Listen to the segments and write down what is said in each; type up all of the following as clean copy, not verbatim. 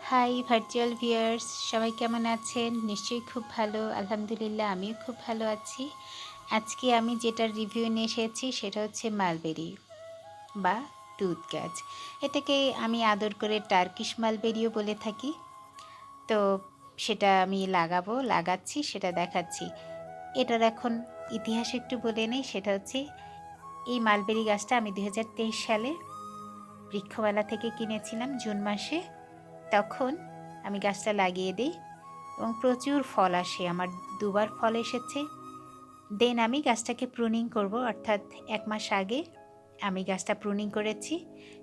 High virtual viewers, সবাই কেমন আছেন? নিশ্চয়ই খুব ভালো। আলহামদুলিল্লাহ আমিও খুব ভালো আছি। আজকে আমি যেটার রিভিউ নিয়ে এসেছি সেটা হচ্ছে মালবেরি বা দুধ গাছ। এটাকে আমি আদর করে টার্কিশ মালবেরিও বলে থাকি। তো সেটা আমি লাগাচ্ছি, সেটা দেখাচ্ছি। এটার এখন ইতিহাস একটু বলে নেই। সেটা হচ্ছে এই মালবেরি গাছটা আমি 2023 সালে বৃক্ষমেলা থেকে কিনেছিলাম জুন মাসে। তখন আমি গাছটা লাগিয়ে দিই এবং প্রচুর ফল আসে। আমার দুবার ফল এসেছে। দেন আমি গাছটাকে প্রুনিং করব, অর্থাৎ 1 মাস আগে আমি গাছটা প্রুনিং করেছি।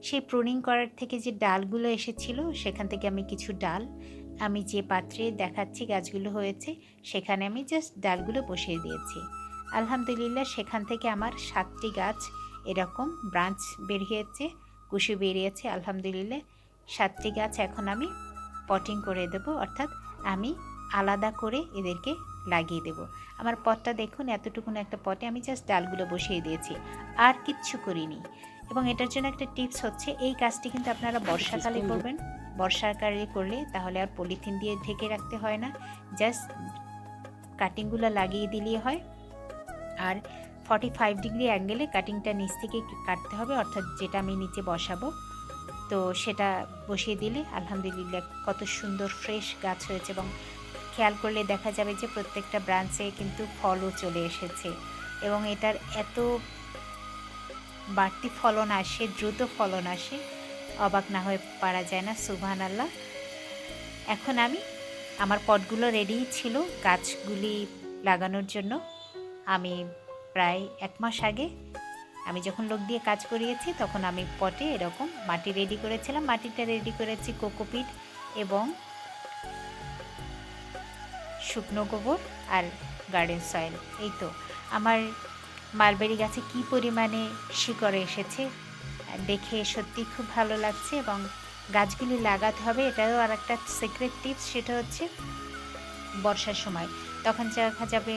সেই প্রুনিং করার থেকে যে ডালগুলো এসেছিল সেখান থেকে আমি কিছু ডাল আমি যে পাত্রে দেখাচ্ছি গাছগুলো হয়েছে সেখানে আমি জাস্ট ডালগুলো বসিয়ে দিয়েছি। আলহামদুলিল্লাহ সেখান থেকে আমার 7টি গাছ এরকম ব্রাঞ্চ বেরিয়েছে, কুশি বেরিয়েছে। আলহামদুলিল্লাহ 7টি গাছ এখন আমি পটিং করে দেব, অর্থাৎ আমি আলাদা করে এদেরকে লাগিয়ে দেব। আমার পটটা দেখুন, এতটুকুন একটা পটে আমি জাস্ট ডালগুলো বসিয়ে দিয়েছি, আর কিচ্ছু করিনি। এবং এটার জন্য একটা টিপস হচ্ছে, এই কাজটি কিন্তু আপনারা বর্ষাকালে করবেন। বর্ষাকালে করলে তাহলে আর পলিথিন দিয়ে ঢেকে রাখতে হয় না, জাস্ট কাটিংগুলো লাগিয়ে দিলেই হয়। আর 45 ডিগ্রি অ্যাঙ্গেলে কাটিংটা নিচ থেকে কাটতে হবে, অর্থাৎ যেটা আমি নিচে বসাবো। তো সেটা বসিয়ে দিলে আলহামদুলিল্লাহ কত সুন্দর ফ্রেশ গাছ হয়েছে, এবং খেয়াল করলে দেখা যাবে যে প্রত্যেকটা ব্রাঞ্চে কিন্তু ফলও চলে এসেছে। এবং এটার এত বাড়তি ফলন আসে, দ্রুত ফলন আসে, অবাক না হয়ে পারা যায় না। সুবহানাল্লাহ। এখন আমি আমার পটগুলো রেডি ছিল গাছগুলি লাগানোর জন্য। আমি প্রায় 1 মাস আগে আমি যখন লোক দিয়ে কাজ করিয়েছি তখন আমি পটে এরকম মাটি রেডি করেছিলাম। মাটিটা রেডি করেছি কোকোপিট এবং শুকনো গোবর আর গার্ডেন সয়েল। এই তো আমার মালবেরি গাছে কী পরিমাণে শিকড় এসেছে দেখে সত্যি খুব ভালো লাগছে। এবং গাছগুলি লাগাতে হবে, এটাও আর একটা সিক্রেট টিপস, সেটা হচ্ছে বর্ষার সময়। তখন দেখা যাবে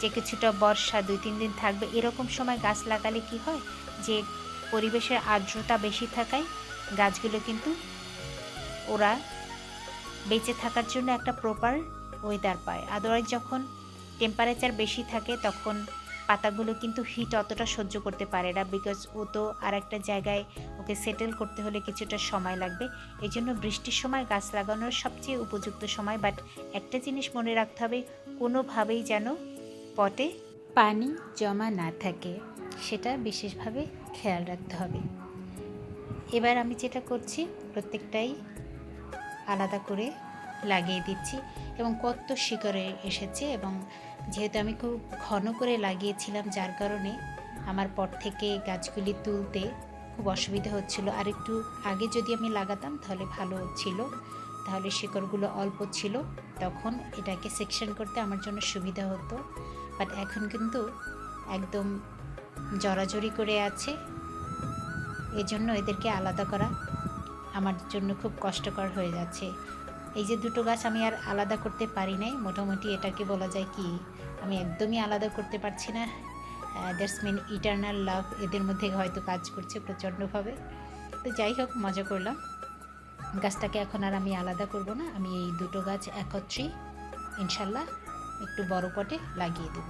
যে কিছুটা বর্ষা 2-3 দিন থাকবে, এরকম সময় গাছ লাগালে কি হয় যে পরিবেশের আর্দ্রতা বেশি থাকায় গাছগুলো কিন্তু ওরা বেঁচে থাকার জন্য একটা প্রপার ওয়েদার পায়। আদারওয়াইজ যখন টেম্পারেচার বেশি থাকে তখন পাতাগুলো কিন্তু হিট অতটা সহ্য করতে পারে না, বিকজ ও তো আর একটা জায়গায় ওকে সেটেল করতে হলে কিছুটা সময় লাগবে। এই জন্য বৃষ্টির সময় গাছ লাগানোর সবচেয়ে উপযুক্ত সময়। বাট একটা জিনিস মনে রাখতে হবে, কোনোভাবেই যেন পটে পানি জমা না থাকে, সেটা বিশেষভাবে খেয়াল রাখতে হবে। এবার আমি যেটা করছি, প্রত্যেকটাই আলাদা করে লাগিয়ে দিচ্ছি। এবং কত শিকড়ে এসেছে, এবং যেহেতু আমি খুব ঘন করে লাগিয়েছিলাম যার কারণে আমার পট থেকে গাছগুলি তুলতে খুব অসুবিধা হচ্ছিল। আর একটু আগে যদি আমি লাগাতাম তাহলে ভালো ছিল, তাহলে শিকড়গুলো অল্প ছিল, তখন এটাকে সেকশন করতে আমার জন্য সুবিধা হতো। বাট এখন কিন্তু একদম জড়াজড়ি করে আছে, এজন্য এদেরকে আলাদা করা আমার জন্য খুব কষ্টকর হয়ে যাচ্ছে। এই যে দুটো গাছ আমি আর আলাদা করতে পারি নাই, মোটামুটি এটাকে বলা যায় কি আমি একদমই আলাদা করতে পারছি না। দ্যাটস মিন ইটারনাল লাভ এদের মধ্যে হয়তো কাজ করছে প্রচণ্ডভাবে। তো যাই হোক, মজা করলাম। গাছটাকে এখন আর আমি আলাদা করব না, আমি এই দুটো গাছ একত্রেই ইনশাল্লাহ একটু বড় পটে লাগিয়ে দেব।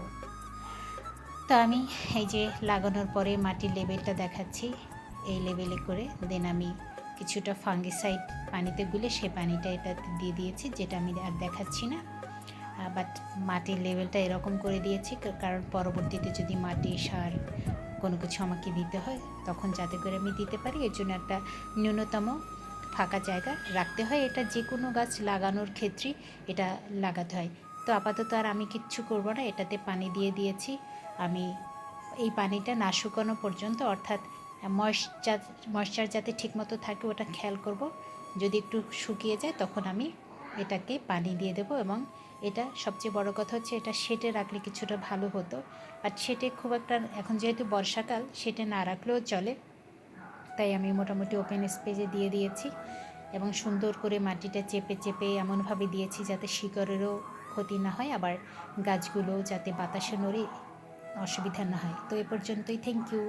তো আমি এই যে লাগানোর পরে মাটির লেভেলটা দেখাচ্ছি, এই লেভেলে করে দেন আমি কিছুটা ফাঙ্গিসাইড পানিতে গুলে সে পানিটা এটাতে দিয়ে দিয়েছি, যেটা আমি আর দেখাচ্ছি না। বাট মাটির লেভেলটা এরকম করে দিয়েছি কারণ পরবর্তীতে যদি মাটি সার কোনো কিছু আমাকে দিতে হয় তখন যাতে করে আমি দিতে পারি, এর জন্য একটা ন্যূনতম ফাঁকা জায়গা রাখতে হয়। এটা যে কোনো গাছ লাগানোর ক্ষেত্রেই এটা লাগাতে হয়। তো আপাতত আর আমি কিচ্ছু করব না, এটাতে পানি দিয়ে দিয়েছি। আমি এই পানিটা না শুকানো পর্যন্ত, অর্থাৎ ময়েশ্চার যাতে ঠিকমতো থাকে ওটা খেয়াল করব। যদি একটু শুকিয়ে যায় তখন আমি এটাকে পানি দিয়ে দেবো। এবং এটা সবচেয়ে বড় কথা হচ্ছে, এটা শেডে রাখলে কিছুটা ভালো হতো, বাট শেডে খুব একটা, এখন যেহেতু বর্ষাকাল শেডে না রাখলেও চলে, তাই আমি মোটামুটি ওপেন স্পেসে দিয়ে দিয়েছি। এবং সুন্দর করে মাটিটা চেপে চেপে এমনভাবে দিয়েছি যাতে শিকড়েরও ক্ষতি না হয়, আবার গাছগুলো যাতে বাতাসে নড়ে অসুবিধা না হয়। তো এ পর্যন্তই, থ্যাংক ইউ।